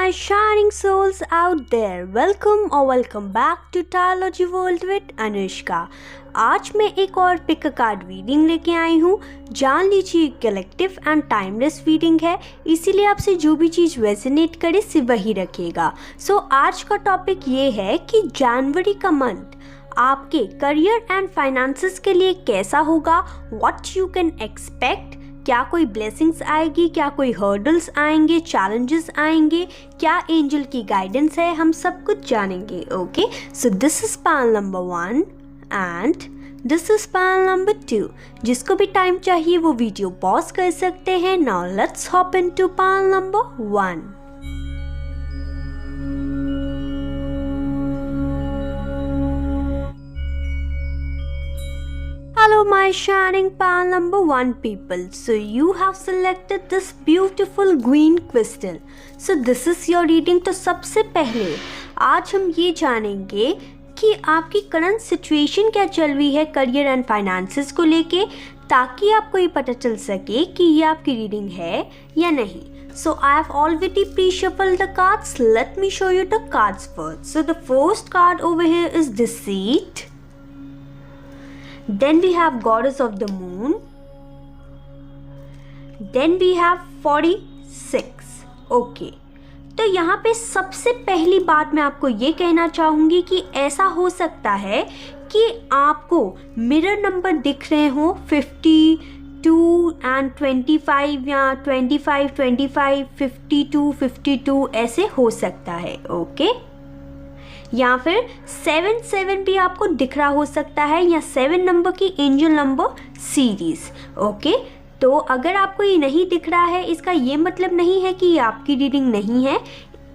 my shining souls out there. Welcome back to Tarology World with Anushka. आज मैं एक और पिक कार्ड रीडिंग लेके आई हूँ. जान लीजिए कलेक्टिव एंड टाइमलेस रीडिंग है, इसीलिए आपसे जो भी चीज़ रेजोनेट करे सिर्फ वही रखिएगा. सो आज का टॉपिक ये है कि जनवरी का मंथ आपके करियर एंड फाइनेंसेस के लिए कैसा होगा. What you can expect. क्या कोई ब्लेसिंग्स आएगी, क्या कोई हर्डल्स आएंगे, चैलेंजेस आएंगे, क्या एंजल की गाइडेंस है, हम सब कुछ जानेंगे. Okay, so this is panel number 1 and this is panel number 2. जिसको भी टाइम चाहिए वो वीडियो पॉज कर सकते हैं. Now let's hop into panel number 1. Hello my shining panel number 1 people. So you have selected this beautiful green crystal. So this is your reading. तो सबसे पहले आज हम ये जानेंगे कि आपकी करंट सिचुएशन क्या चल रही है करियर एंड फाइनेंसेस को लेके, ताकि आपको ये पता चल सके कि ये आपकी रीडिंग है या नहीं. So I have already pre-shuffled the cards. Let me show you the cards first. So the first card over here is Deceit. Then we have Goddess of the Moon. Then we have 46. Okay. तो यहाँ पे सबसे पहली बात मैं आपको ये कहना चाहूँगी कि ऐसा हो सकता है कि आपको मिरर नंबर दिख रहे हो 52 एंड 25 या 25, 25, 52, 52 ऐसे हो सकता है. ओके, या फिर 7 भी आपको दिख रहा हो सकता है, या 7 नंबर की एंजल नंबर सीरीज. ओके, तो अगर आपको ये नहीं दिख रहा है इसका ये मतलब नहीं है कि ये आपकी रीडिंग नहीं है.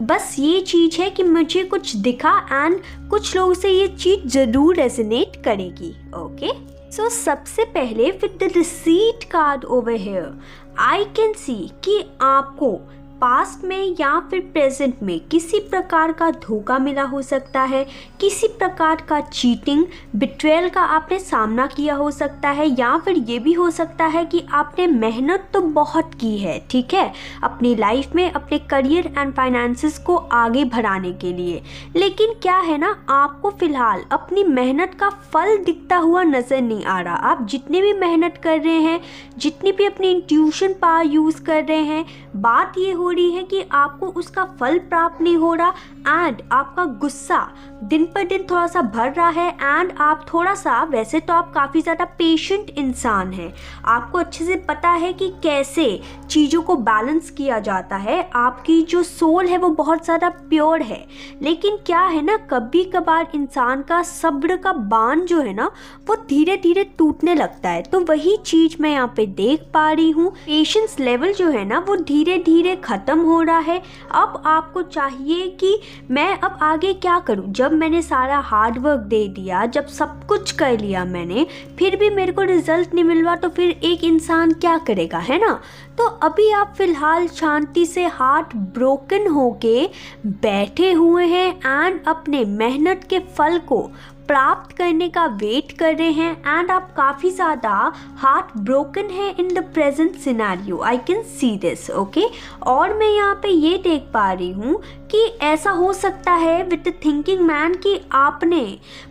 बस ये चीज़ है कि मुझे कुछ दिखा एंड कुछ लोगों से ये चीज़ ज़रूर रेजोनेट करेगी. ओके, सो सबसे पहले with the deceit card over here I can see कि आपको पास्ट में या फिर प्रेजेंट में किसी प्रकार का धोखा मिला हो सकता है, किसी प्रकार का चीटिंग, बिट्रेयल का आपने सामना किया हो सकता है, या फिर ये भी हो सकता है कि आपने मेहनत तो बहुत की है, ठीक है, अपनी लाइफ में अपने करियर एंड फाइनेंसेस को आगे बढ़ाने के लिए, लेकिन क्या है ना, आपको फ़िलहाल अपनी मेहनत का फल दिखता हुआ नज़र नहीं आ रहा. आप जितनी भी मेहनत कर रहे हैं, जितनी भी अपनी इंट्यूशन पावर यूज़ कर रहे हैं, बात ये हो रही है कि आपको उसका फल प्राप्त नहीं हो रहा एंड आपका गुस्सा दिन पर दिन थोड़ा सा बढ़ रहा है. एंड आप थोड़ा सा, वैसे तो आप काफ़ी ज़्यादा पेशेंट इंसान हैं, आपको अच्छे से पता है कि कैसे चीज़ों को बैलेंस किया जाता है, आपकी जो सोल है वो बहुत ज़्यादा प्योर है. लेकिन क्या है ना, कभी कभार इंसान का सब्र का बांध जो है ना वो धीरे धीरे टूटने लगता है. तो वही चीज़ मैं यहाँ पे देख पा रही हूँ. पेशेंस लेवल जो है ना वो धीरे धीरे ख़त्म हो रहा है. अब आपको चाहिए कि मैं अब आगे क्या करूं. जब मैंने सारा हार्ड वर्क दे दिया, जब सब कुछ कर लिया मैंने, फिर भी मेरे को रिजल्ट नहीं मिल रहा, तो फिर एक इंसान क्या करेगा, है ना. तो अभी आप फिलहाल शांति से हार्ट ब्रोकन होके बैठे हुए हैं एंड अपने मेहनत के फल को प्राप्त करने का वेट कर रहे हैं. एंड आप काफ़ी ज़्यादा हार्ट ब्रोकन है इन the present scenario. I can see this. Okay, और मैं यहाँ पे ये देख पा रही हूँ कि ऐसा हो सकता है विद द थिंकिंग मैन कि आपने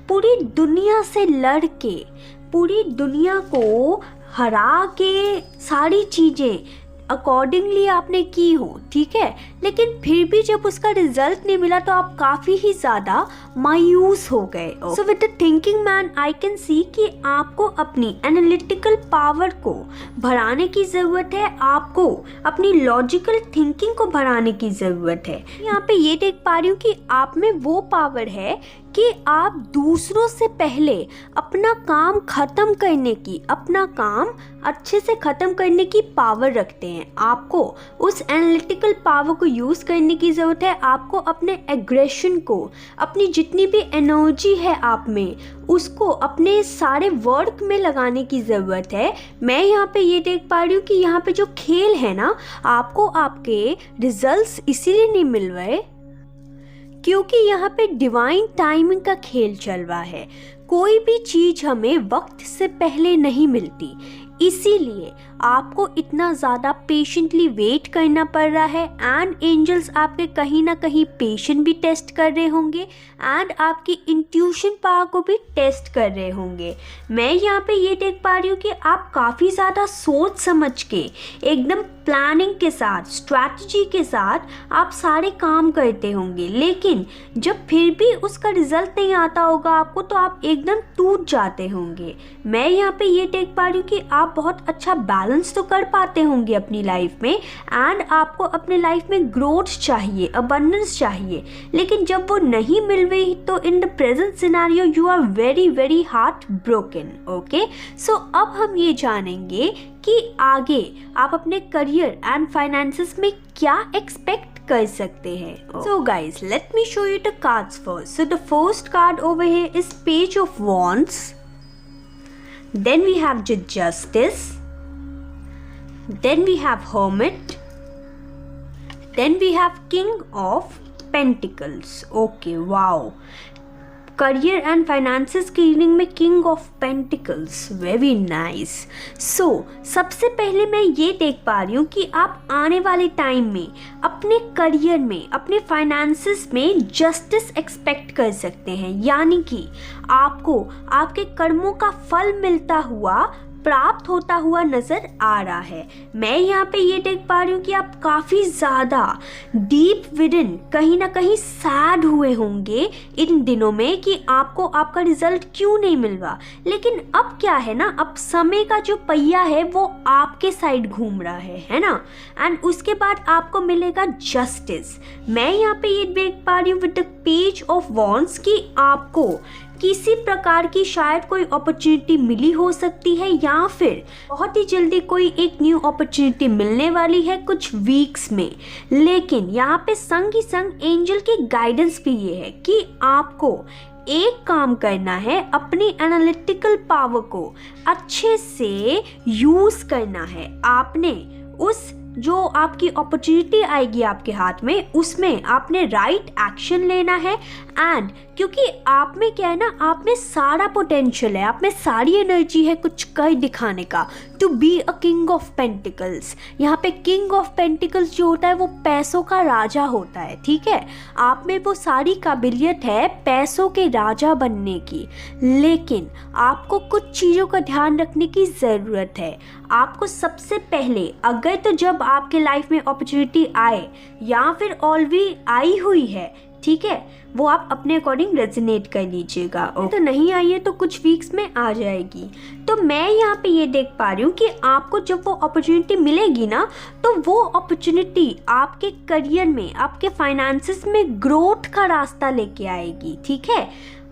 पूरी दुनिया से लड़ के, पूरी दुनिया को हरा के सारी चीज़ें अकॉर्डिंगली आपने की हो, ठीक है, लेकिन फिर भी जब उसका रिजल्ट नहीं मिला तो आप काफ़ी ही ज़्यादा मायूस हो गए. So with the thinking man I can see कि आपको अपनी एनालिटिकल पावर को बढ़ाने की ज़रूरत है, आपको अपनी लॉजिकल थिंकिंग को बढ़ाने की ज़रूरत है. यहाँ पे ये देख पा रही हूँ कि आप में वो पावर है कि आप दूसरों से पहले अपना काम ख़त्म करने की, अपना काम अच्छे से ख़त्म करने की पावर रखते हैं. आपको उस एनालिटिकल पावर को यूज़ करने की ज़रूरत है. आपको अपने एग्रेशन को, अपनी जितनी भी एनर्जी है आप में, उसको अपने सारे वर्क में लगाने की ज़रूरत है. मैं यहाँ पे ये देख पा रही हूँ कि यहाँ पे जो खेल है ना, आपको आपके रिजल्ट्स इसीलिए नहीं मिल रहे क्योंकि यहाँ पे डिवाइन टाइमिंग का खेल चल रहा है. कोई भी चीज़ हमें वक्त से पहले नहीं मिलती, इसीलिए आपको इतना ज़्यादा पेशेंटली वेट करना पड़ रहा है एंड एंजल्स आपके कहीं ना कहीं पेशेंट भी टेस्ट कर रहे होंगे एंड आपकी इंट्यूशन पावर को भी टेस्ट कर रहे होंगे। मैं यहाँ पे ये देख पा रही हूँ कि आप काफ़ी ज़्यादा सोच समझ के एकदम प्लानिंग के साथ, स्ट्रैटेजी के साथ आप सारे काम करते होंगे, लेकिन जब फिर भी उसका रिजल्ट नहीं आता होगा आपको तो आप एकदम टूट जाते होंगे। मैं यहाँ पे ये देख पा रही हूँ कि आप बहुत अच्छा बैलेंस तो कर पाते होंगे अपनी लाइफ में एंड आपको अपने लाइफ में ग्रोथ चाहिए, अबंडेंस चाहिए, लेकिन जब वो नहीं मिल रही तो in the present scenario you are very very heartbroken. Okay, so अब हम ये जानेंगे कि आगे आप अपने करियर एंड फाइनेंसेस में क्या एक्सपेक्ट कर सकते हैं। So guys, let me show you the cards first. So the first card over here is Page of Wands. Then we have the Justice. Then we have Hermit. Then we have King of Pentacles. Okay, wow. Career and finances की reading में King of Pentacles, very nice. So सबसे पहले मैं ये देख पा रही हूँ कि आप आने वाले टाइम में अपने करियर में, अपने फाइनेंसेस में जस्टिस एक्सपेक्ट कर सकते हैं, यानी कि आपको आपके कर्मों का फल मिलता हुआ, प्राप्त होता हुआ नज़र आ रहा है। मैं यहाँ पे ये देख पा रही हूँ कि आप काफ़ी ज़्यादा डीप विदिन कहीं ना कहीं सैड हुए होंगे इन दिनों में कि आपको आपका रिजल्ट क्यों नहीं मिल रहा, लेकिन अब क्या है ना, अब समय का जो पहिया है वो आपके साइड घूम रहा है ना, एंड उसके बाद आपको मिलेगा जस्टिस। मैं यहाँ पे ये देख पा रही हूँ with the page of wands कि आपको किसी प्रकार की शायद कोई अपॉर्चुनिटी मिली हो सकती है या फिर बहुत ही जल्दी कोई एक न्यू अपॉर्चुनिटी मिलने वाली है कुछ वीक्स में। लेकिन यहाँ पे संग ही संग एंजल की गाइडेंस भी ये है कि आपको एक काम करना है, अपनी एनालिटिकल पावर को अच्छे से यूज़ करना है। आपने उस जो आपकी अपॉर्चुनिटी आएगी आपके हाथ में, उसमें आपने राइट एक्शन लेना है एंड क्योंकि आप में क्या है ना, आप में सारा पोटेंशियल है, आप में सारी एनर्जी है कुछ कर दिखाने का, to be a king of pentacles. यहाँ पे किंग ऑफ पेंटिकल्स जो होता है वो पैसों का राजा होता है, ठीक है। आप में वो सारी काबिलियत है पैसों के राजा बनने की, लेकिन आपको कुछ चीज़ों का ध्यान रखने की ज़रूरत है। आपको सबसे पहले अगर तो जब आपके लाइफ में अपॉर्चुनिटी आए या फिर ऑलरेडी आई हुई है, ठीक है, वो आप अपने अकॉर्डिंग रेजोनेट कर लीजिएगा। तो नहीं आई है तो कुछ वीक्स में आ जाएगी। तो मैं यहाँ पे ये देख पा रही हूँ कि आपको जब वो अपॉर्चुनिटी मिलेगी ना, तो वो अपॉर्चुनिटी आपके करियर में, आपके फाइनेंसेस में ग्रोथ का रास्ता लेके आएगी, ठीक है।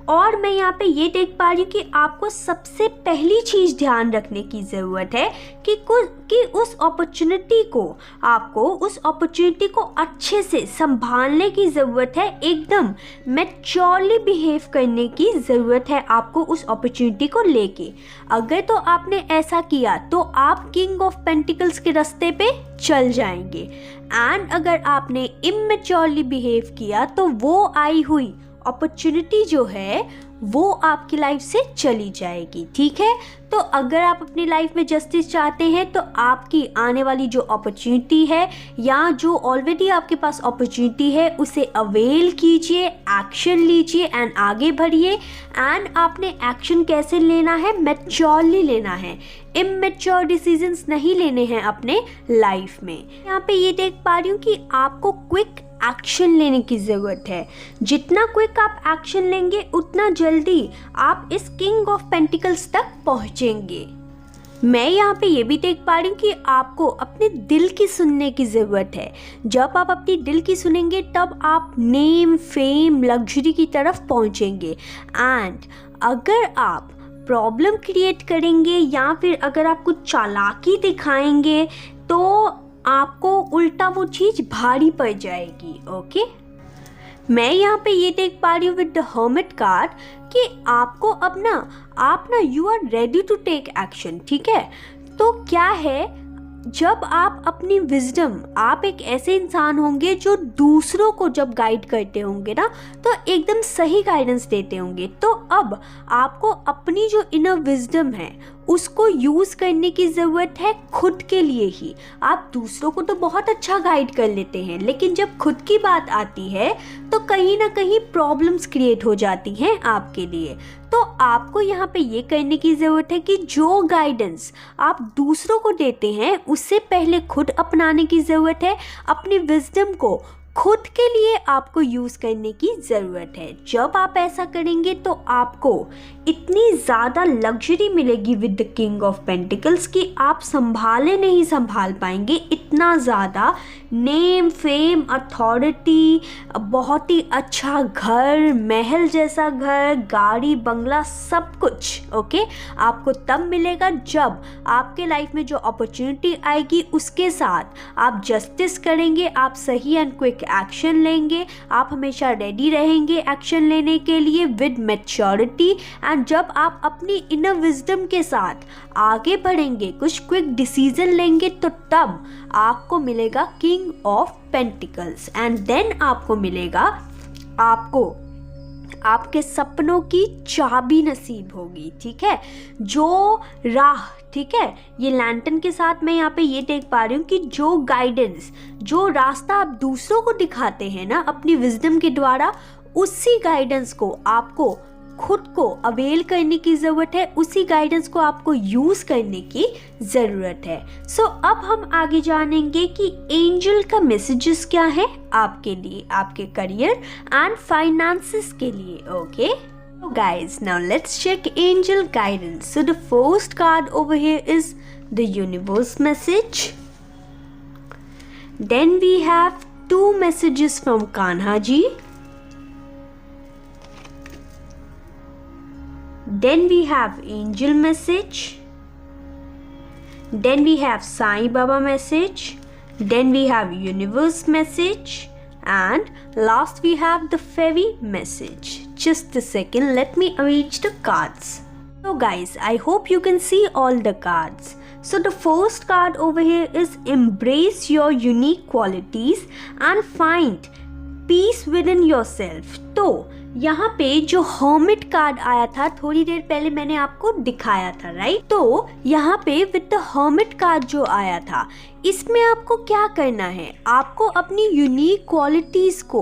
और मैं यहाँ पे ये देख पा रही हूँ कि आपको सबसे पहली चीज़ ध्यान रखने की ज़रूरत है कि उस अपॉर्चुनिटी को, आपको उस अपॉर्चुनिटी को अच्छे से संभालने की ज़रूरत है, एकदम मैच्योरली बिहेव करने की ज़रूरत है आपको उस अपॉर्चुनिटी को लेके। अगर तो आपने ऐसा किया तो आप किंग ऑफ पेंटिकल्स के रास्ते पे चल जाएंगे, एंड अगर आपने इमैच्योरली बिहेव किया तो वो आई हुई अपॉर्चुनिटी जो है वो आपकी लाइफ से चली जाएगी, ठीक है। तो अगर आप अपनी लाइफ में जस्टिस चाहते हैं तो आपकी आने वाली जो अपॉर्चुनिटी है या जो ऑलरेडी आपके पास अपॉर्चुनिटी है उसे अवेल कीजिए, एक्शन लीजिए एंड आगे बढ़िए। एंड आपने एक्शन कैसे लेना है, मैच्योरली लेना है, इमैच्योर डिसीजंस नहीं लेने हैं अपने लाइफ में। यहाँ पे ये देख पा रही हूँ कि आपको क्विक एक्शन लेने की ज़रूरत है। जितना क्विक आप एक्शन लेंगे उतना जल्दी आप इस किंग ऑफ पेंटिकल्स तक पहुंचेंगे। मैं यहाँ पे ये भी देख पा रही हूँ कि आपको अपने दिल की सुनने की ज़रूरत है। जब आप अपनी दिल की सुनेंगे तब आप नेम, फेम, लग्जरी की तरफ पहुँचेंगे। एंड अगर आप प्रॉब्लम क्रिएट करेंगे या फिर अगर आप कुछ चालाकी दिखाएंगे तो आपको उल्टा वो चीज़ भारी पड़ जाएगी, ओके। मैं यहाँ पे ये देख पा रही हूँ विद द हर्मिट कार्ड कि आपको अब ना, आप ना you are ready to take action, ठीक है। तो क्या है, जब आप अपनी विजडम, आप एक ऐसे इंसान होंगे जो दूसरों को जब गाइड करते होंगे ना तो एकदम सही गाइडेंस देते होंगे। तो अब आपको अपनी जो इनर विजडम है उसको यूज़ करने की ज़रूरत है खुद के लिए ही। आप दूसरों को तो बहुत अच्छा गाइड कर लेते हैं, लेकिन जब खुद की बात आती है तो कहीं ना कहीं प्रॉब्लम्स क्रिएट हो जाती हैं आपके लिए। तो आपको यहाँ पे ये करने की ज़रूरत है कि जो गाइडेंस आप दूसरों को देते हैं उससे पहले खुद अपनाने की ज़रूरत है। अपनी विजडम को खुद के लिए आपको यूज़ करने की ज़रूरत है। जब आप ऐसा करेंगे तो आपको इतनी ज़्यादा लग्जरी मिलेगी with the king of pentacles कि आप संभाले नहीं संभाल पाएंगे। इतना ज़्यादा नेम, फेम, अथॉरिटी, बहुत ही अच्छा घर, महल जैसा घर, गाड़ी, बंगला, सब कुछ ओके आपको तब मिलेगा जब आपके लाइफ में जो अपॉर्चुनिटी आएगी उसके साथ आप जस्टिस करेंगे, आप सही एंड क्विक एक्शन लेंगे, आप हमेशा रेडी रहेंगे एक्शन लेने के लिए विद मैच्योरिटी। एंड जब आप अपनी इनर विजडम के साथ आगे बढ़ेंगे, कुछ क्विक डिसीजन लेंगे, तो तब आपको मिलेगा king of pentacles. And then आपको मिलेगा, आपको आपके सपनों की चाबी नसीब होगी। ठीक है, जो राह, ठीक है, ये लैंटर्न के साथ मैं यहाँ पे ये देख पा रही हूँ कि जो गाइडेंस, जो रास्ता आप दूसरों को दिखाते हैं ना अपनी विजडम के द्वारा, उसी गाइडेंस को आपको खुद को अवेल करने की ज़रूरत है, उसी गाइडेंस को आपको यूज़ करने की ज़रूरत है। सो अब हम आगे जानेंगे कि एंजल का मैसेजेस क्या है आपके लिए, आपके करियर एंड फाइनेंसेस के लिए। Okay guys, now let's check angel guidance. So the first card over here is the universe message. Then we have 2 messages from Kanha ji. Then we have angel message. Then we have Sai Baba message. Then we have universe message. And last we have the fairy message. Just a second, let me arrange the cards. So guys, I hope you can see all the cards. So the first card over here is embrace your unique qualities and find peace within yourself. तो यहाँ पे जो hermit card आया था थोड़ी देर पहले मैंने आपको दिखाया था, राइट? तो यहाँ पे विद द हर्मिट कार्ड जो आया था, इसमें आपको क्या करना है, आपको अपनी यूनिक क्वालिटीज़ को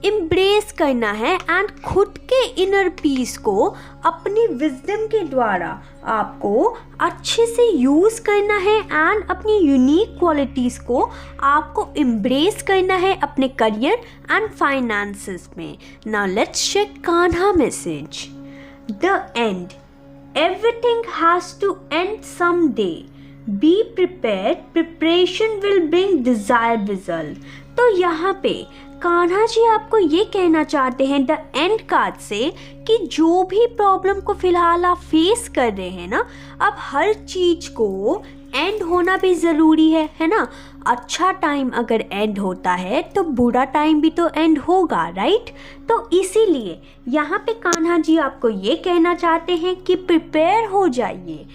एम्ब्रेस करना है एंड खुद के इनर पीस को अपनी विजडम के द्वारा आपको अच्छे से यूज़ करना है एंड अपनी यूनिक क्वालिटीज़ को आपको एम्ब्रेस करना है अपने करियर एंड फाइनेंसेस में। Now let's check Kanha message. The end, everything has to end some day, be prepared, preparation will bring desired result. तो यहाँ पे कान्हा जी आपको ये कहना चाहते हैं द एंड कार्ड से कि जो भी प्रॉब्लम को फिलहाल आप फेस कर रहे हैं ना, अब हर चीज़ को एंड होना भी ज़रूरी है ना? अच्छा टाइम अगर एंड होता है तो बुरा टाइम भी तो एंड होगा, राइट? तो इसीलिए यहाँ पे कान्हा जी आपको ये कहना चाहते हैं कि प्रिपेयर हो जाइए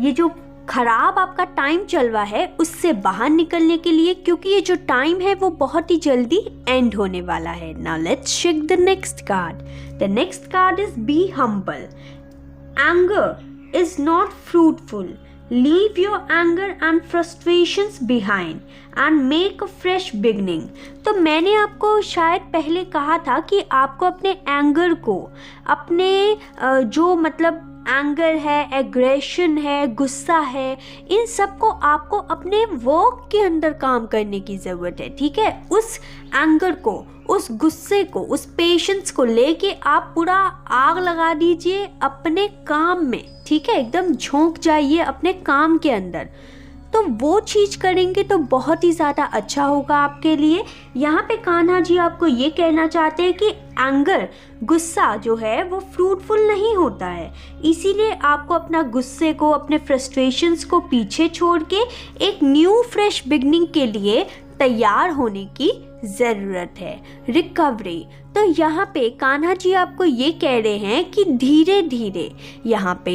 ये जो खराब आपका टाइम चल रहा है उससे बाहर निकलने के लिए, क्योंकि ये जो टाइम है वो बहुत ही जल्दी एंड होने वाला है। Now let's check the next card. The next card is be humble. Anger is not fruitful, leave your anger and frustrations behind and make a fresh beginning. तो मैंने आपको शायद पहले कहा था कि आपको अपने एंगर को, अपने जो मतलब एंगर है, एग्रेशन है, गुस्सा है, इन सब को आपको अपने वर्क के अंदर काम करने की ज़रूरत है। ठीक है, उस एंगर को, उस गुस्से को, उस पेशेंस को लेके आप पूरा आग लगा दीजिए अपने काम में। ठीक है, एकदम झोंक जाइए अपने काम के अंदर, तो वो चीज़ करेंगे तो बहुत ही ज़्यादा अच्छा होगा आपके लिए। यहाँ पे कान्हा जी आपको ये कहना चाहते हैं कि एंगर, गुस्सा जो है वो फ्रूटफुल नहीं होता है, इसीलिए आपको अपना गुस्से को, अपने फ्रस्ट्रेशंस को पीछे छोड़ के एक न्यू फ्रेश बिगनिंग के लिए तैयार होने की ज़रूरत है। रिकवरी, तो यहाँ पे कान्हा जी आपको ये कह रहे हैं कि धीरे धीरे, यहाँ पे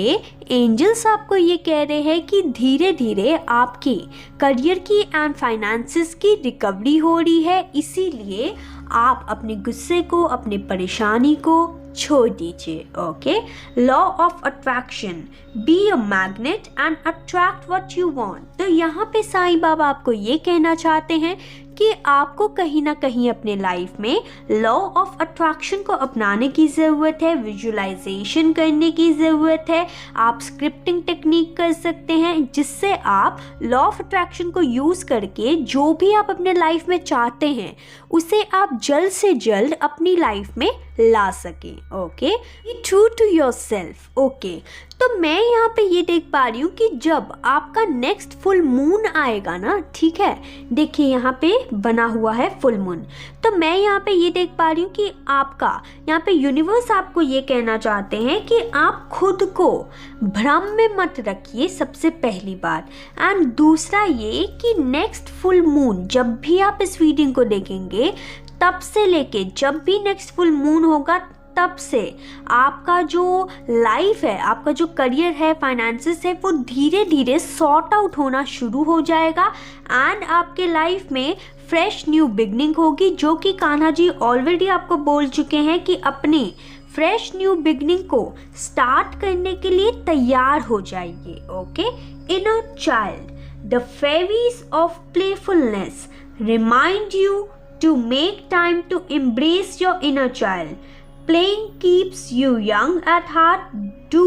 एंजल्स आपको ये कह रहे हैं कि धीरे धीरे आपकी करियर की एंड फाइनेंसेस की रिकवरी हो रही है, इसीलिए आप अपने गुस्से को, अपनी परेशानी को छोड़ दीजिए। Okay, law of attraction, be a magnet and attract what you want. तो यहाँ पे साईं बाबा आपको ये कहना चाहते हैं कि आपको कहीं ना कहीं अपने लाइफ में लॉ ऑफ अट्रैक्शन को अपनाने की ज़रूरत है, विजुअलाइजेशन करने की ज़रूरत है। आप स्क्रिप्टिंग टेक्निक कर सकते हैं जिससे आप लॉ ऑफ अट्रैक्शन को यूज़ करके जो भी आप अपने लाइफ में चाहते हैं उसे आप जल्द से जल्द अपनी लाइफ में ला सकें। Okay, be true to yourself. Okay, तो मैं यहाँ पे ये देख पा रही हूँ कि जब आपका नेक्स्ट फुल मून आएगा ना, ठीक है, देखिए यहाँ पे बना हुआ है फुल मून, तो मैं यहाँ पे ये देख पा रही हूँ कि आपका यहाँ पे यूनिवर्स आपको ये कहना चाहते हैं कि आप खुद को भ्रम में मत रखिए, सबसे पहली बात। एंड दूसरा ये कि नेक्स्ट फुल मून जब भी आप इस रीडिंग को देखेंगे तब से लेके जब भी नेक्स्ट फुल मून होगा तब से आपका जो लाइफ है, आपका जो करियर है, फाइनेंसेस है, वो धीरे धीरे सॉर्ट आउट होना शुरू हो जाएगा एंड आपके लाइफ में फ्रेश न्यू बिगनिंग होगी, जो कि कान्हा जी ऑलरेडी आपको बोल चुके हैं कि अपनी फ्रेश न्यू बिगनिंग को स्टार्ट करने के लिए तैयार हो जाइए। Okay, inner child, the fairies of playfulness remind you to make time to embrace your inner child. Playing keeps you young at heart. Do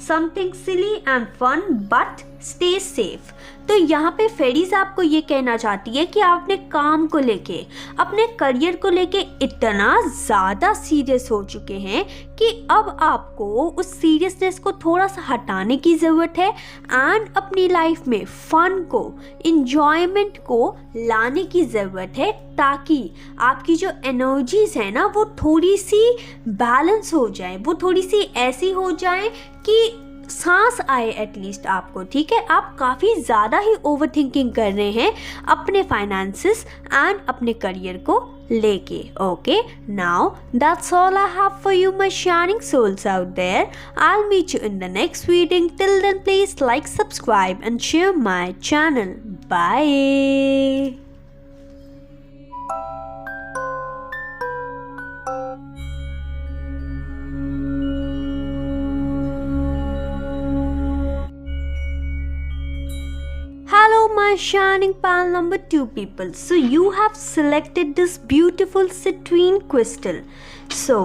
something silly and fun, but stay safe. तो यहाँ पे fairies आपको ये कहना चाहती है कि आप अपने काम को लेके, अपने करियर को लेके इतना ज़्यादा सीरियस हो चुके हैं कि अब आपको उस सीरियसनेस को थोड़ा सा हटाने की ज़रूरत है एंड अपनी लाइफ में फन को, इंजॉयमेंट को लाने की ज़रूरत है, ताकि आपकी जो एनर्जीज है ना वो थोड़ी सी बैलेंस हो जाए, वो थोड़ी सी ऐसी हो जाए कि सांस आए एटलीस्ट आपको। ठीक है, आप काफ़ी ज़्यादा ही ओवर थिंकिंग कर रहे हैं अपने फाइनेंसेस एंड अपने करियर को लेके। Okay, now that's all I have for you my shining souls out there. I will meet you in the next reading. Till then please like, subscribe and share my channel. Bye. Hello my shining pal number 2 people. So you have selected this beautiful citrine crystal. So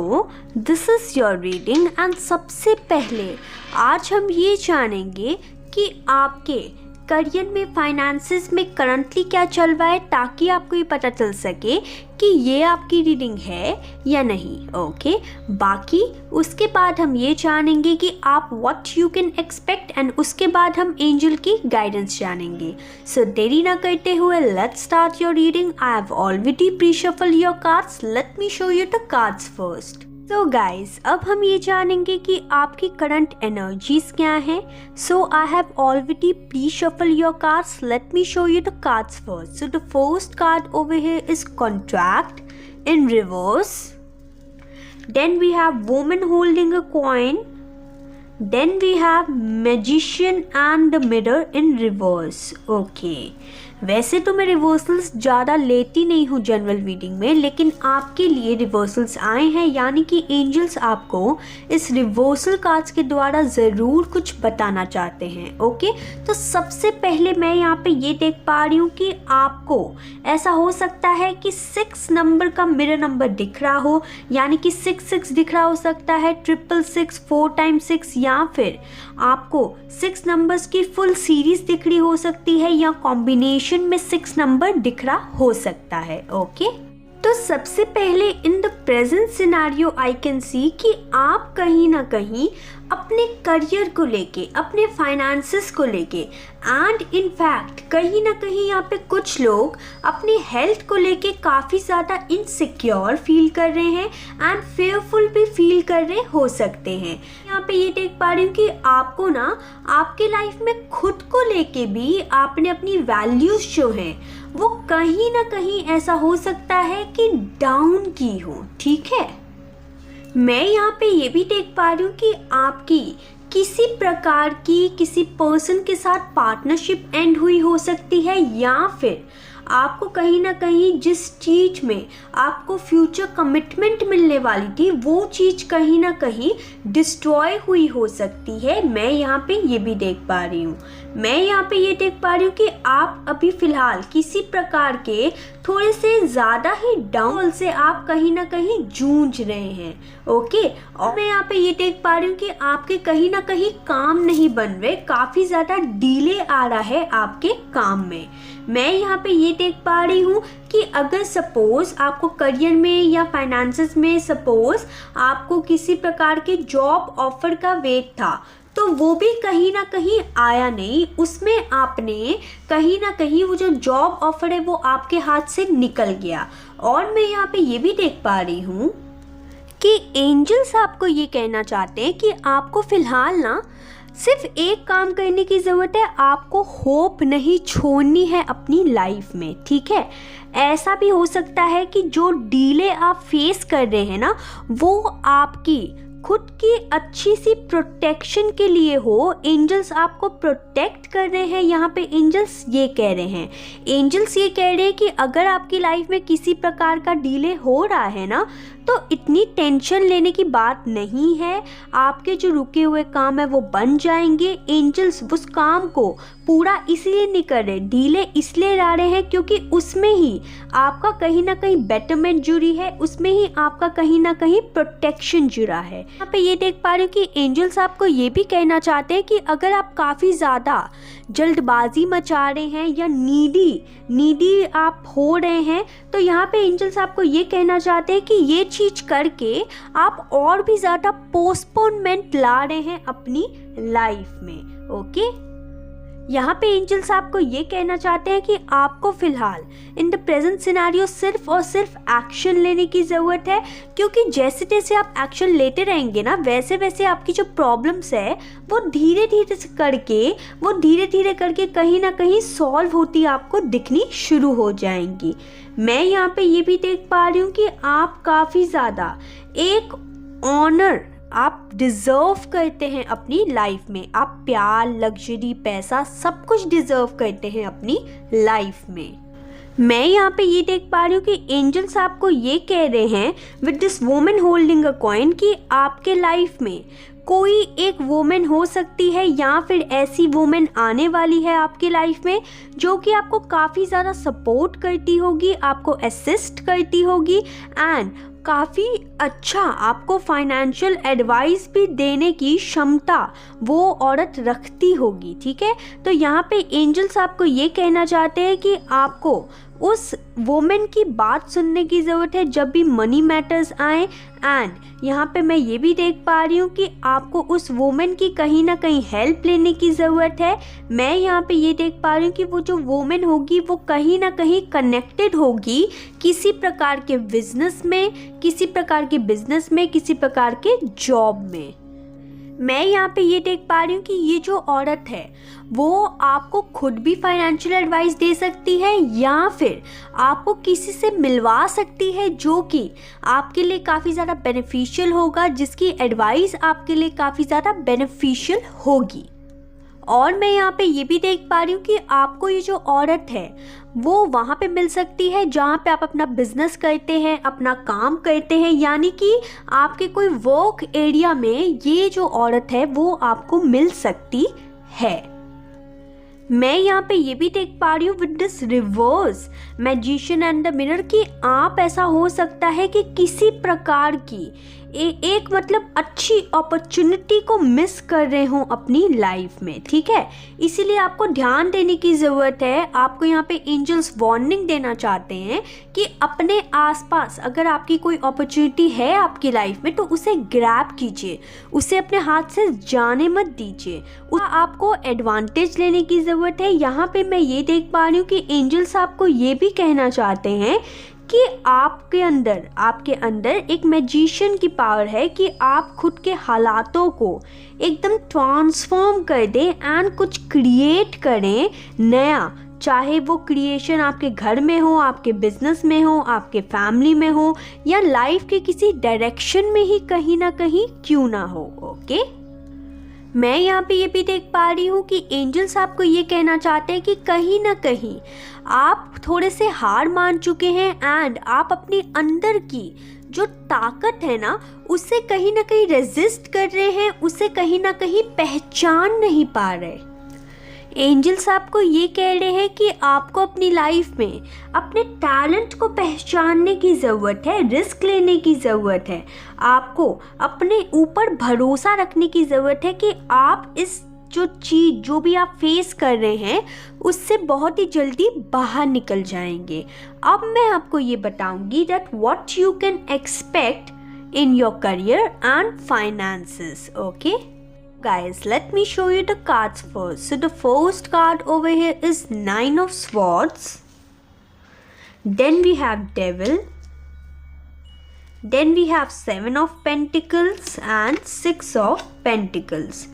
this is your reading and सबसे पहले आज हम ये जानेंगे कि आपके career में, finances में करंटली क्या चल रहा है, ताकि आपको ये पता चल सके कि ये आपकी रीडिंग है या नहीं। ओके, बाकी उसके बाद हम ये जानेंगे कि आप what you can expect and उसके बाद हम एंजल की गाइडेंस जानेंगे। सो देरी ना करते हुए let's start your reading. I have already pre-shuffle your cards. Let me show you the cards first. तो गाइज, अब हम ये जानेंगे कि आपकी करंट एनर्जीज क्या हैं। So I have already pre shuffled your cards. Let me show you the cards first. So the first card over here is contract in reverse, then we have woman holding a coin, then we have magician and the mirror in reverse. Okay, वैसे तो मैं reversals ज़्यादा लेती नहीं हूँ general reading में, लेकिन आपके लिए रिवर्सल्स आए हैं, यानी कि एंजल्स आपको इस रिवर्सल कार्ड्स के द्वारा ज़रूर कुछ बताना चाहते हैं। ओके, तो सबसे पहले मैं यहाँ पे ये देख पा रही हूँ कि आपको ऐसा हो सकता है कि 6 नंबर का मिरर नंबर दिख रहा हो, यानी कि 6 दिख रहा हो सकता है, 666, 4 times 6, या फिर आपको 6 नंबर्स की फुल सीरीज दिख रही हो सकती है, या कॉम्बिनेशन में 6 नंबर दिख रहा हो सकता है। ओके, तो सबसे पहले इन the present scenario I can see कि आप कहीं ना कहीं अपने करियर को लेके, अपने फाइनेंसेस को लेके एंड इन फैक्ट कहीं ना कहीं यहाँ पे कुछ लोग अपनी हेल्थ को लेके काफ़ी ज़्यादा इनसिक्योर फील कर रहे हैं एंड फेयरफुल भी फील कर रहे हो सकते हैं। यहाँ पे ये देख पा रही हूँ कि आपको ना आपके लाइफ में खुद को लेके भी आपने अपनी वैल्यूज़ जो हैं वो कहीं ना कहीं ऐसा हो सकता है कि डाउन की हो। ठीक है, मैं यहाँ पे ये भी देख पा रही हूँ कि आपकी किसी प्रकार की किसी पर्सन के साथ पार्टनरशिप एंड हुई हो सकती है, या फिर आपको कहीं ना कहीं जिस चीज़ में आपको फ्यूचर कमिटमेंट मिलने वाली थी वो चीज़ कहीं ना कहीं डिस्ट्रॉय हुई हो सकती है। मैं यहाँ पे ये भी देख पा रही हूँ। मैं यहाँ पे ये देख पा रही हूँ कि आप अभी फ़िलहाल किसी प्रकार के थोड़े से ज़्यादा ही डाउन से आप कहीं ना कहीं जूझ रहे हैं। ओके, और मैं यहाँ पे ये देख पा रही हूँ कि आपके कहीं ना कहीं काम नहीं बन रहे, काफ़ी ज़्यादा डिले आ रहा है आपके काम में। मैं यहाँ पे ये देख पा रही हूँ कि अगर सपोज़ आपको करियर में या फाइनेंसेस में सपोज़ आपको किसी प्रकार के जॉब ऑफर का वेट था तो वो भी कहीं ना कहीं आया नहीं, उसमें आपने कहीं ना कहीं वो जो जॉब ऑफर है वो आपके हाथ से निकल गया। और मैं यहाँ पे ये भी देख पा रही हूँ कि एंजल्स आपको ये कहना चाहते हैं कि आपको फ़िलहाल ना सिर्फ एक काम करने की ज़रूरत है, आपको होप नहीं छोड़नी है अपनी लाइफ में। ठीक है, ऐसा भी हो सकता है कि जो डीले आप फेस कर रहे हैं ना वो आपकी खुद की अच्छी सी प्रोटेक्शन के लिए हो। एंजल्स आपको प्रोटेक्ट कर रहे हैं। यहाँ पे एंजल्स ये कह रहे हैं, एंजल्स ये कह रहे हैं कि अगर आपकी लाइफ में किसी प्रकार का डिले हो रहा है ना तो इतनी टेंशन लेने की बात नहीं है। आपके जो रुके हुए काम है वो बन जाएंगे। एंजल्स उस काम को पूरा इसलिए नहीं कर रहे, डीले इसलिए ला रहे हैं क्योंकि उसमें ही आपका कहीं ना कहीं बेटरमेंट जुड़ी है, उसमें ही आपका कहीं ना कहीं प्रोटेक्शन जुड़ा है। यहाँ पे ये देख पा रहे हो कि एंजल्स आपको ये भी कहना चाहते हैं कि अगर आप काफ़ी ज़्यादा जल्दबाजी मचा रहे हैं या नीडी आप हो रहे हैं तो यहाँ पे एंजल्स आपको ये कहना चाहते हैं कि ये चीज़ करके आप और भी ज़्यादा पोस्टपोनमेंट ला रहे हैं अपनी लाइफ में। ओके, यहाँ पे एंजल्स आपको ये कहना चाहते हैं कि आपको फ़िलहाल इन द प्रेजेंट सिनेरियो सिर्फ और सिर्फ एक्शन लेने की ज़रूरत है, क्योंकि जैसे जैसे आप एक्शन लेते रहेंगे ना वैसे वैसे आपकी जो प्रॉब्लम्स है वो धीरे धीरे करके कहीं ना कहीं सॉल्व होती आपको दिखनी शुरू हो जाएंगी। मैं यहाँ पे ये भी देख पा रही हूँ कि आप काफ़ी ज़्यादा एक ऑनर आप डिज़र्व करते हैं अपनी लाइफ में। आप प्यार, लग्जरी, पैसा सब कुछ डिज़र्व करते हैं अपनी लाइफ में। मैं यहाँ पे ये देख पा रही हूँ कि एंजल्स आपको ये कह रहे हैं with this woman holding a coin कि आपके लाइफ में कोई एक वुमेन हो सकती है या फिर ऐसी वुमेन आने वाली है आपकी लाइफ में जो कि आपको काफ़ी ज़्यादा सपोर्ट करती होगी, आपको असिस्ट करती होगी एंड काफ़ी अच्छा आपको फाइनेंशियल एडवाइस भी देने की क्षमता वो औरत रखती होगी। ठीक है, तो यहाँ पे एंजल्स आपको ये कहना चाहते हैं कि आपको उस वुमेन की बात सुनने की ज़रूरत है जब भी मनी मैटर्स आए। एंड यहाँ पे मैं ये भी देख पा रही हूँ कि आपको उस वुमेन की कहीं ना कहीं हेल्प लेने की ज़रूरत है। मैं यहाँ पे ये देख पा रही हूँ कि वो जो वुमेन होगी वो कहीं ना कहीं कनेक्टेड होगी किसी प्रकार के बिजनेस में, किसी प्रकार के जॉब में। मैं यहाँ पे ये देख पा रही हूँ कि ये जो औरत है वो आपको खुद भी फाइनेंशियल एडवाइस दे सकती है या फिर आपको किसी से मिलवा सकती है जो कि आपके लिए काफ़ी ज़्यादा बेनिफिशियल होगा, जिसकी एडवाइस आपके लिए काफ़ी ज़्यादा बेनिफिशियल होगी। और मैं यहाँ पे ये भी देख पा रही हूँ कि आपको ये जो औरत है वो वहाँ पे मिल सकती है जहाँ पे आप अपना बिजनेस करते हैं, अपना काम करते हैं, यानी कि आपके कोई वर्क एरिया में ये जो औरत है वो आपको मिल सकती है। मैं यहाँ पे ये भी देख पा रही हूँ with this reverse magician and the mirror कि आप ऐसा हो सकता है कि किसी प्रकार की एक मतलब अच्छी अपॉर्चुनिटी को मिस कर रहे हो अपनी लाइफ में। ठीक है, इसीलिए आपको ध्यान देने की ज़रूरत है। आपको यहाँ पे एंजल्स वार्निंग देना चाहते हैं कि अपने आसपास अगर आपकी कोई अपॉर्चुनिटी है आपकी लाइफ में तो उसे ग्रैब कीजिए, उसे अपने हाथ से जाने मत दीजिए, आपको एडवांटेज लेने की ज़रूरत है। यहाँ पे मैं ये देख पा रही हूँ कि एंजल्स आपको ये भी कहना चाहते हैं कि आपके अंदर एक मैजिशियन की पावर है कि आप खुद के हालातों को एकदम ट्रांसफॉर्म कर दें एंड कुछ क्रिएट करें नया, चाहे वो क्रिएशन आपके घर में हो, आपके बिजनेस में हो, आपके फैमिली में हो या लाइफ के किसी डायरेक्शन में ही कहीं ना कहीं क्यों ना हो। ओके, मैं यहाँ पे ये भी देख पा रही हूँ कि एंजल्स आपको ये कहना चाहते हैं कि कहीं ना कहीं आप थोड़े से हार मान चुके हैं एंड आप अपनी अंदर की जो ताकत है ना उससे कहीं ना कहीं रेजिस्ट कर रहे हैं, उसे कहीं ना कहीं पहचान नहीं पा रहे। एंजल्स आपको ये कह रहे हैं कि आपको अपनी लाइफ में अपने टैलेंट को पहचानने की ज़रूरत है, रिस्क लेने की ज़रूरत है, आपको अपने ऊपर भरोसा रखने की ज़रूरत है कि आप इस जो चीज़ जो भी आप फेस कर रहे हैं उससे बहुत ही जल्दी बाहर निकल जाएंगे। अब मैं आपको ये बताऊंगी that what you can expect in your career and finances. Okay guys, let me show you the cards first. So the first card over here is 9 of Swords, then we have Devil, then we have 7 of Pentacles and 6 of Pentacles.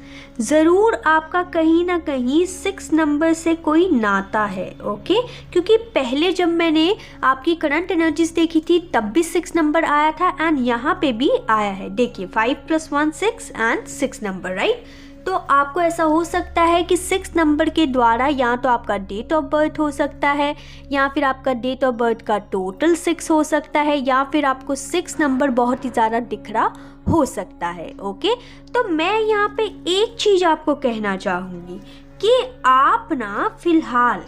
ज़रूर आपका कहीं ना कहीं 6 number से कोई नाता है, okay? क्योंकि पहले जब मैंने आपकी करंट एनर्जीज देखी थी तब भी 6 नंबर आया था एंड यहाँ पे भी आया है। देखिए 5 + 1 6 एंड 6 नंबर, राइट? तो आपको ऐसा हो सकता है कि 6 नंबर के द्वारा या तो आपका डेट ऑफ बर्थ हो सकता है या फिर आपका डेट ऑफ बर्थ का टोटल 6 हो सकता है या फिर आपको 6 नंबर बहुत ही ज़्यादा दिख रहा हो सकता है, ओके? तो मैं यहाँ पे एक चीज़ आपको कहना चाहूँगी कि आप ना फिलहाल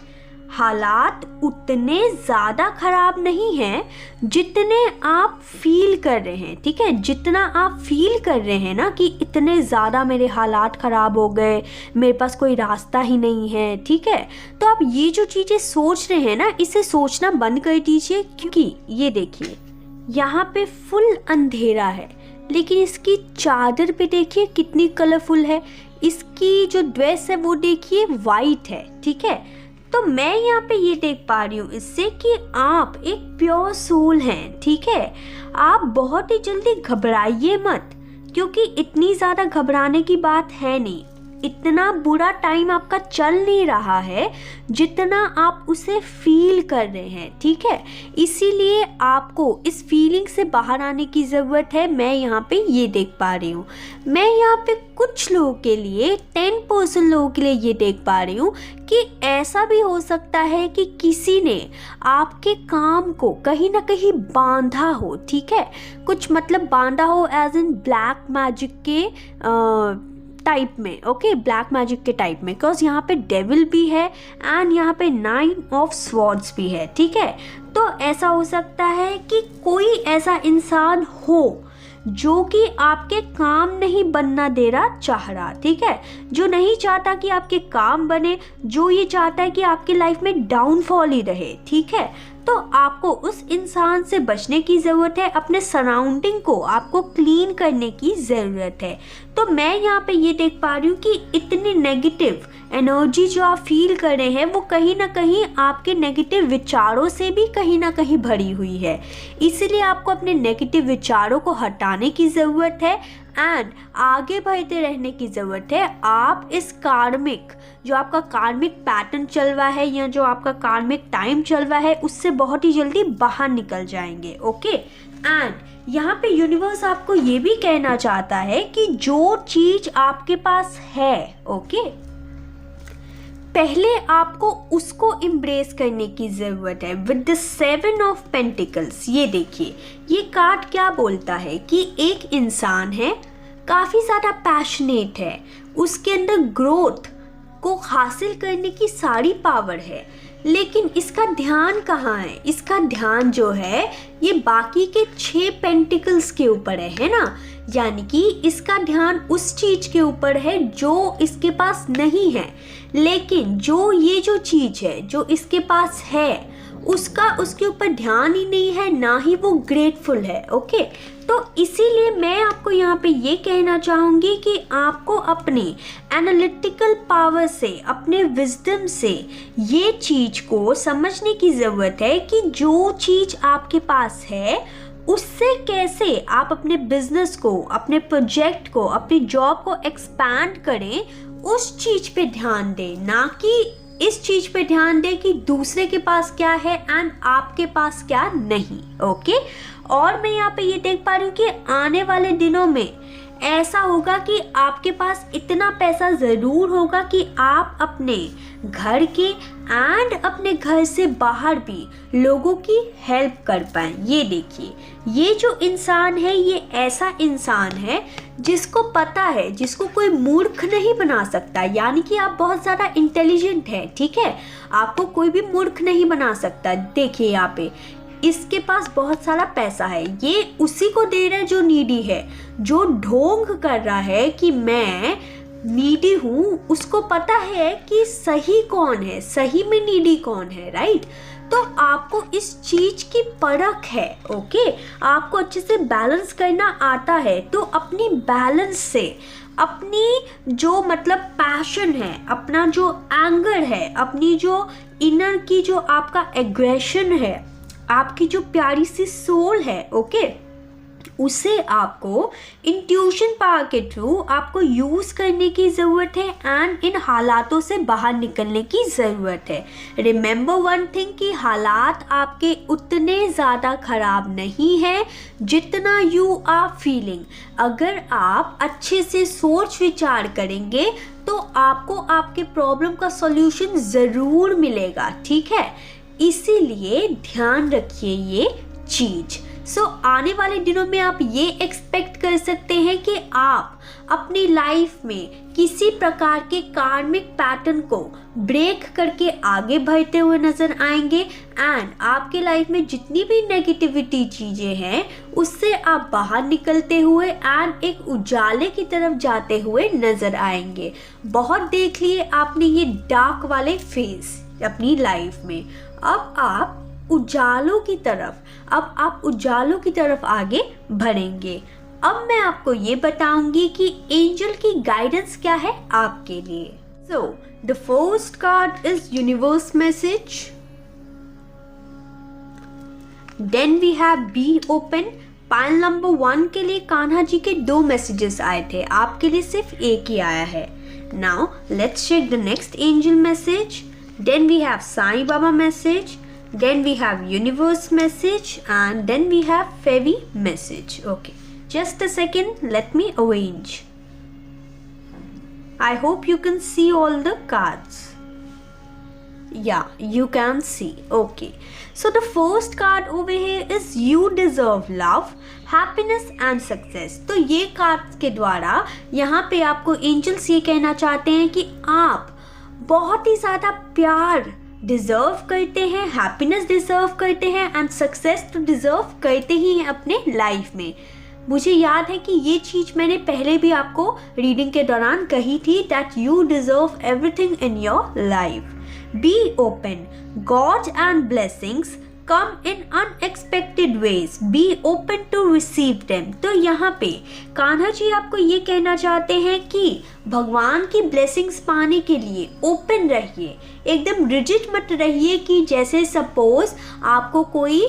हालात उतने ज़्यादा ख़राब नहीं हैं जितने आप फील कर रहे हैं, ठीक है? जितना आप फील कर रहे हैं ना कि इतने ज़्यादा मेरे हालात ख़राब हो गए, मेरे पास कोई रास्ता ही नहीं है, ठीक है? तो आप ये जो चीज़ें सोच रहे हैं ना, इसे सोचना बंद कर दीजिए। क्योंकि ये देखिए यहाँ पे फुल अंधेरा है लेकिन इसकी चादर पे देखिए कितनी कलरफुल है, इसकी जो ड्रेस है वो देखिए वाइट है, ठीक है? तो मैं यहाँ पे ये देख पा रही हूँ इससे कि आप एक प्योर सोल हैं, ठीक है? आप बहुत ही जल्दी घबराइए मत, क्योंकि इतनी ज़्यादा घबराने की बात है नहीं। इतना बुरा टाइम आपका चल नहीं रहा है जितना आप उसे फील कर रहे हैं, ठीक है? इसीलिए आपको इस फीलिंग से बाहर आने की ज़रूरत है। मैं यहाँ पे ये देख पा रही हूँ, मैं यहाँ पे कुछ लोगों के लिए 10% लोगों के लिए ये देख पा रही हूँ कि ऐसा भी हो सकता है कि किसी ने आपके काम को कहीं ना कहीं बांधा हो, ठीक है? कुछ मतलब बांधा हो एज इन ब्लैक मैजिक के टाइप में, ओके? ब्लैक मैजिक के टाइप में, बिकॉज यहाँ पे डेविल भी है एंड यहाँ पे 9 ऑफ स्वॉर्ड्स भी है, ठीक है? तो ऐसा हो सकता है कि कोई ऐसा इंसान हो जो कि आपके काम नहीं बनना दे रहा चाह रहा, ठीक है? जो नहीं चाहता कि आपके काम बने, जो ये चाहता है कि आपकी लाइफ में डाउनफॉल ही रहे, ठीक है? तो आपको उस इंसान से बचने की ज़रूरत है, अपने सराउंडिंग को आपको क्लीन करने की ज़रूरत है। तो मैं यहाँ पे ये देख पा रही हूँ कि इतनी नेगेटिव एनर्जी जो आप फील कर रहे हैं वो कहीं ना कहीं आपके नेगेटिव विचारों से भी कहीं ना कहीं भरी हुई है। इसीलिए आपको अपने नेगेटिव विचारों को हटाने की ज़रूरत है एंड आगे बढ़ते रहने की ज़रूरत है। आप इस कार्मिक जो आपका कार्मिक पैटर्न चल रहा है या जो आपका कार्मिक टाइम चल रहा है उससे बहुत ही जल्दी बाहर निकल जाएंगे, ओके? एंड यहाँ पे यूनिवर्स आपको ये भी कहना चाहता है कि जो चीज़ आपके पास है, ओके, पहले आपको उसको इम्ब्रेस करने की ज़रूरत है। विद द 7 ऑफ पेंटिकल्स, ये देखिए ये कार्ड क्या बोलता है कि एक इंसान है, काफ़ी ज़्यादा पैशनेट है, उसके अंदर ग्रोथ को हासिल करने की सारी पावर है, लेकिन इसका ध्यान कहाँ है? इसका ध्यान जो है ये बाकी के 6 पेंटिकल्स के ऊपर है ना? यानी कि इसका ध्यान उस चीज़ के ऊपर है जो इसके पास नहीं है, लेकिन ये जो चीज़ है जो इसके पास है उसका उसके ऊपर ध्यान ही नहीं है, ना ही वो ग्रेटफुल है, ओके? तो इसीलिए मैं आपको यहाँ पे ये कहना चाहूँगी कि आपको अपनी एनालिटिकल पावर से, अपने विजडम से ये चीज़ को समझने की ज़रूरत है कि जो चीज़ आपके पास है उससे कैसे आप अपने बिजनेस को, अपने प्रोजेक्ट को, अपनी जॉब को एक्सपैंड करें, उस चीज़ पे ध्यान दें, ना कि इस चीज़ पे ध्यान दें कि दूसरे के पास क्या है एंड आपके पास क्या नहीं, ओके? और मैं यहाँ पे ये देख पा रही हूँ कि आने वाले दिनों में ऐसा होगा कि आपके पास इतना पैसा ज़रूर होगा कि आप अपने घर के एंड अपने घर से बाहर भी लोगों की हेल्प कर पाएँ। ये देखिए, ये जो इंसान है ये ऐसा इंसान है जिसको पता है, जिसको कोई मूर्ख नहीं बना सकता। यानी कि आप बहुत ज़्यादा इंटेलिजेंट हैं, ठीक है, आपको कोई भी मूर्ख नहीं बना सकता। देखिए यहाँ पे इसके पास बहुत सारा पैसा है, ये उसी को दे रहा है जो नीडी है, जो ढोंग कर रहा है कि मैं नीडी हूँ। उसको पता है कि सही कौन है, सही में नीडी कौन है, राइट। तो आपको इस चीज की परख है, ओके, आपको अच्छे से बैलेंस करना आता है। तो अपनी बैलेंस से अपनी जो मतलब पैशन है, अपना जो एंगर है, अपनी जो इनर की जो आपका एग्रेशन है, आपकी जो प्यारी सी सोल है, ओके, उसे आपको इंट्यूशन पावर के थ्रू आपको यूज़ करने की ज़रूरत है एंड इन हालातों से बाहर निकलने की ज़रूरत है। रिमेंबर वन थिंग कि हालात आपके उतने ज़्यादा ख़राब नहीं है जितना यू आर फीलिंग। अगर आप अच्छे से सोच विचार करेंगे तो आपको आपके प्रॉब्लम का सॉल्यूशन ज़रूर मिलेगा, ठीक है। इसीलिए ध्यान रखिए ये चीज़। आने वाले दिनों में आप ये एक्सपेक्ट कर सकते हैं कि आप अपनी लाइफ में किसी प्रकार के कार्मिक पैटर्न को ब्रेक करके आगे बढ़ते हुए नजर आएंगे एंड आपके लाइफ में जितनी भी नेगेटिविटी चीज़ें हैं उससे आप बाहर निकलते हुए एंड एक उजाले की तरफ जाते हुए नजर आएंगे। बहुत देख लिए आपने ये डार्क वाले फेज अपनी लाइफ में, अब आप उजालों की तरफ आगे बढ़ेंगे। अब मैं आपको ये बताऊंगी कि एंजल की गाइडेंस क्या है आपके लिए। So the first card is universe message, then we have be open. Pile number 1 के लिए कान्हा जी के 2 मैसेजेस आए थे, आपके लिए सिर्फ एक ही आया है। Now let's check the next angel message, then we have Sai Baba message, then we have universe message and then we have fairy message. Okay, just a second, let me arrange. I hope you can see all the cards. Yeah, you can see. Okay, so the first card over here is you deserve love, happiness and success. तो ये card के द्वारा यहाँ पे आपको angels ये कहना चाहते हैं कि आप बहुत ही ज़्यादा प्यार डिज़र्व करते हैं, हैप्पीनेस डिज़र्व करते हैं एंड सक्सेस तो डिज़र्व करते ही हैं अपने लाइफ में। मुझे याद है कि ये चीज़ मैंने पहले भी आपको रीडिंग के दौरान कही थी, that you deserve everything in your life. Be open, God and blessings come in unexpected ways, be open to receive them. तो यहाँ पे कान्हा जी आपको ये कहना चाहते हैं कि भगवान की ब्लेसिंग्स पाने के लिए ओपन रहिए, एकदम रिजिड मत रहिए कि जैसे सपोज आपको कोई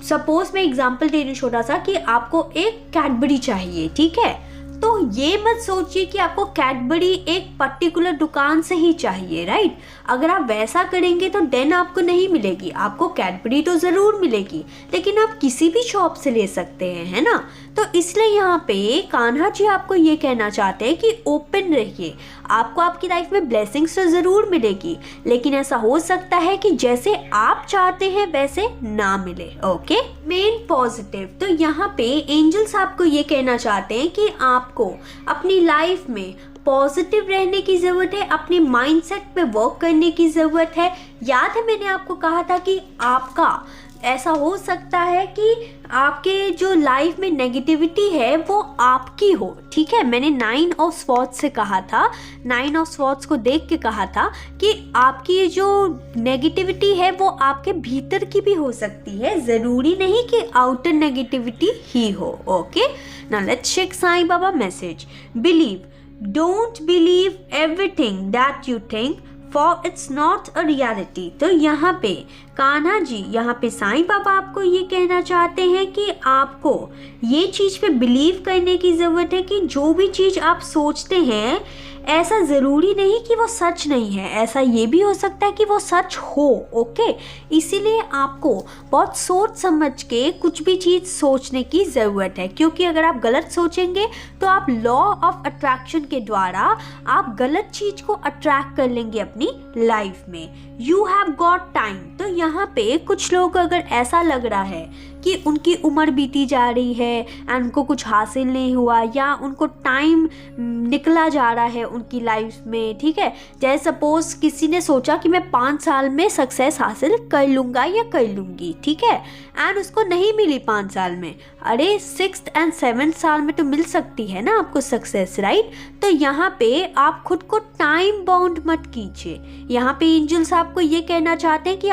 सपोज मैं एग्जांपल दे रही हूँ छोटा सा कि आपको एक कैडबरी चाहिए, ठीक है, तो ये मत सोचिए कि आपको कैडबरी एक पर्टिकुलर दुकान से ही चाहिए, राइट। अगर आप वैसा करेंगे तो देन आपको नहीं मिलेगी, आपको कैडबरी तो ज़रूर मिलेगी लेकिन आप किसी भी शॉप से ले सकते हैं, है ना। तो इसलिए यहाँ पे कान्हा जी आपको ये कहना चाहते हैं कि ओपन रहिए, आपको आपकी लाइफ में ब्लेसिंग्स तो ज़रूर मिलेगी लेकिन ऐसा हो सकता है कि जैसे आप चाहते हैं वैसे ना मिले। ओके, मेन पॉजिटिव, तो यहाँ पे एंजल्स आपको ये कहना चाहते हैं कि आपको अपनी लाइफ में पॉजिटिव रहने की ज़रूरत है, अपने माइंडसेट पे वर्क करने की ज़रूरत है। याद है मैंने आपको कहा था कि आपका ऐसा हो सकता है कि आपके जो लाइफ में नेगेटिविटी है वो आपकी हो, ठीक है। मैंने 9 ऑफ स्वॉर्ड्स से कहा था, 9 ऑफ स्वॉर्ड्स को देख के कहा था कि आपकी जो नेगेटिविटी है वो आपके भीतर की भी हो सकती है, ज़रूरी नहीं कि आउटर नेगेटिविटी ही हो। Okay, now let's check Sai Baba message. Believe, don't believe everything that you think for it's not a reality. तो यहाँ पे कान्हा जी, यहाँ पे साईं बाबा आपको ये कहना चाहते हैं कि आपको ये चीज़ पे बिलीव करने की ज़रूरत है कि जो भी चीज़ आप सोचते हैं ऐसा ज़रूरी नहीं कि वो सच नहीं है, ऐसा ये भी हो सकता है कि वो सच हो। ओके, इसीलिए आपको बहुत सोच समझ के कुछ भी चीज़ सोचने की ज़रूरत है, क्योंकि अगर आप गलत सोचेंगे तो आप लॉ ऑफ अट्रैक्शन के द्वारा आप गलत चीज़ को अट्रैक्ट कर लेंगे अपनी लाइफ में। You have got time. तो यहाँ पे कुछ लोग अगर ऐसा लग रहा है कि उनकी उम्र बीती जा रही है एंड उनको कुछ हासिल नहीं हुआ, या उनको टाइम निकला जा रहा है उनकी लाइफ में, ठीक है, जैसे सपोज किसी ने सोचा कि मैं 5 साल में सक्सेस हासिल कर लूँगा या कर लूँगी, ठीक है, एंड उसको नहीं मिली 5 साल में। अरे 6th एंड 7th साल में तो मिल सकती है ना आपको सक्सेस, राइट। तो यहाँ पे आप खुद को टाइम बाउंड मत कीजिए। यहाँ पे एंजल्स आपको ये कहना चाहते हैं कि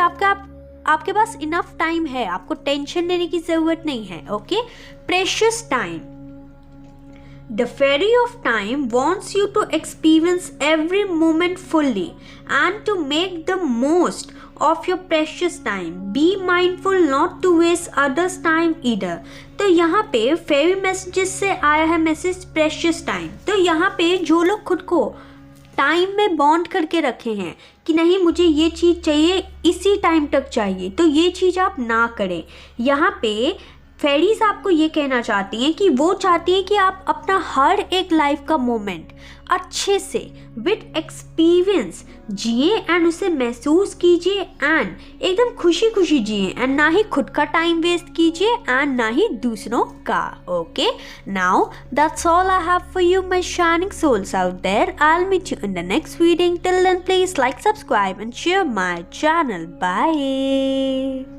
आपके पास इनफ टाइम है, आपको टेंशन लेने की जरूरत नहीं है। Okay, precious time. The fairy of time wants you to experience every moment fully and to make the most of your precious time. Be mindful not to waste others' time either. तो यहाँ पे फेरी messages से आया है message precious time. तो यहाँ पे जो लोग खुद को टाइम में बॉन्ड करके रखे हैं कि नहीं मुझे ये चीज़ चाहिए, इसी टाइम तक चाहिए, तो ये चीज़ आप ना करें। यहाँ पे फेरीज आपको ये कहना चाहती हैं कि वो चाहती हैं कि आप अपना हर एक लाइफ का मोमेंट अच्छे से विद एक्सपीरियंस जिए एंड उसे महसूस कीजिए एंड एकदम खुशी खुशी जिए, एंड ना ही खुद का टाइम वेस्ट कीजिए एंड ना ही दूसरों का। Okay, now that's all I have for you my shining souls out there. I will meet you in the next reading. Till then please like, subscribe and share my channel. Bye.